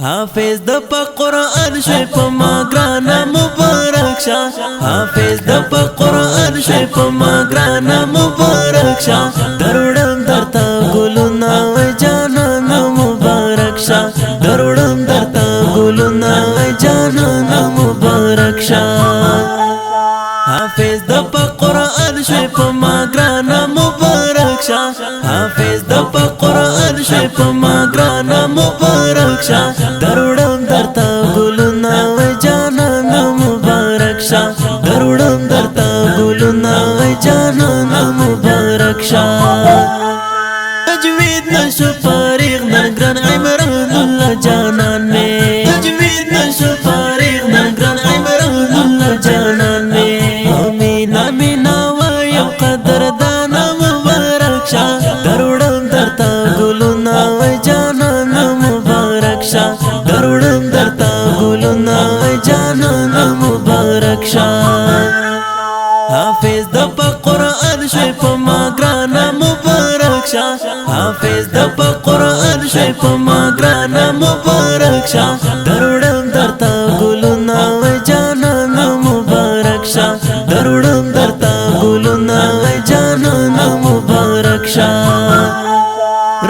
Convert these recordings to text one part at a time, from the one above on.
حافظ د قرآن شوی په ما ګرانه مبارک شه حافظ د قرآن شوی په ما ګرانه مبارک شه دروړم درته ګلونه وای جانانه مبارک شه دروړم درته ګلونه وای جانانه مبارک شه حافظ د قرآن شوی په ما ګرانه مبارک شه حافظ د قرآن شوی په ما ګرانه مبارک شه دروړم درته ګلونه وای جانانه مبارک شه دروړم درته ګلونه وای جانانه مبارک شه تجوید نشو فارغ نگران عمران الله جانان میں تجوید نشو فارغ نگران عمران الله جانان میں امین امین وایم قدر دانا مبارک شه دروړم درته ګلونه وای جانانه مبارک شه دروړم درته ګلونه وای جانانه مبارک شه حافظ د قرآن شوی په ما ګرانه مبارک شه حافظ د قرآن شوی په ما ګرانه مبارک شه دروړم درته ګلونه وای جانانه مبارک شه دروړم درته ګلونه وای جانانه مبارک شه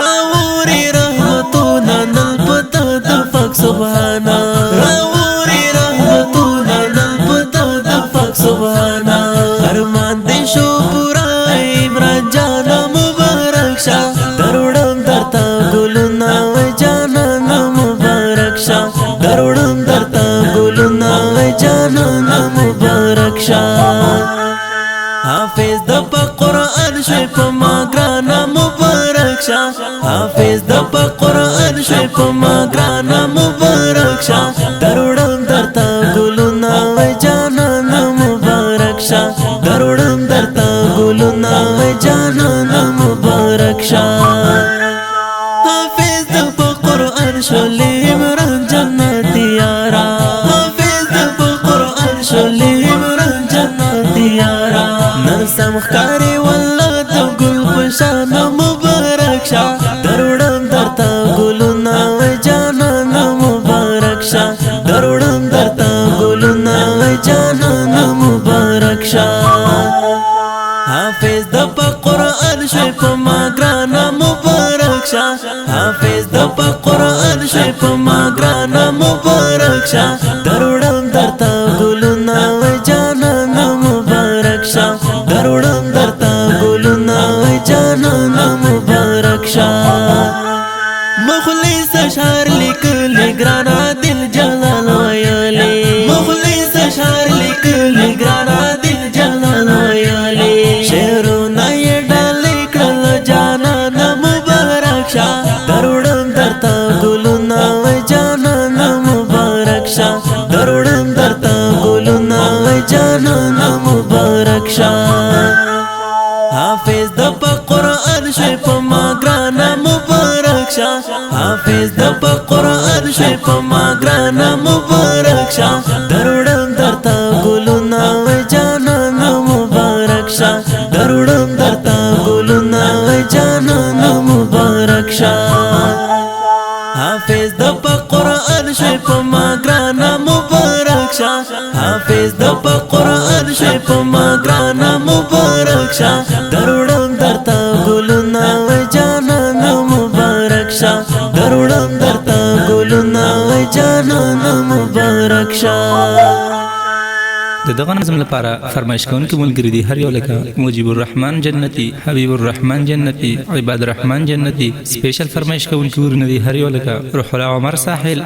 راوري رحمتونه نل پته د پاک سبحانه راوري رحمتونه نل پته د پاک سبحانه ارمان دې شو پورا عمران جانه مبارک شه دروړم درته ګلونه وای جانانه مبارک شه دروړم درته ګلونه وای جانانه مبارک شه حافظ د قرآن شوی په ما ګرانه مبارک شه حافظ د قرآن شوی په ما ګرانه مبارک شه دروړم درته ګلونه وای جانانه مبارک شه دروړم درته ګلونه وای جانانه مبارک شه حافظ د قرآن شوی عمران جنتی یارا حافظ د قرآن شوی عمران جنتی یارا نرسم خکاری والله د ګل په شان مبارک شه دروړم درته ګلونه وای جانانه مبارک شه دروړم درته ګلونه وای جانانه مبارک شه حافظ د قرآن شوی په ما ګرانه مبارک شه حافظ د قرآن شوی په ما ګرانه مبارک شه دروړم درته ګلونه وای جانانه مبارک شه دروړم درته ګلونه وای جانانه مبارک شه مخلص اشعار لیکل ګرانا دل جلال ویالی مخلص اشعار لیکل ګرانا دل جلال ویالی شعرونه یې ډالې کړل جانانه مبارک شه دروړم درته ګلونه وای جانانه مبارک شه دروړم درته ګلونه وای جانانه مبارک شه حافظ د قرآن شوی په ما ګرانه مبارک شه حافظ د قرآن شوی په ما ګرانه مبارک شه دروړم درته ګلونه وای جانانه مبارک شه دروړم درته ګلونه وای جانانه مبارک شه حافظ د قرآن شوی په ما ګرانه مبارک شه حافظ د قرآن شوی په ما ګرانه مبارک شه دروړم درته ګلونه وای جانانه مبارک شه دروړم درته ګلونه وای جانانه مبارک شه دغه نظم لپاره فرمایش کوونکی ملګری دي هر یو لکه مجيب الرحمن جنتی حبیب الرحمن جنتی عباد الرحمن جنتی سپیشل فرمایش کوونکی ورنه دي هر یو لکه روح الله عمر ساحل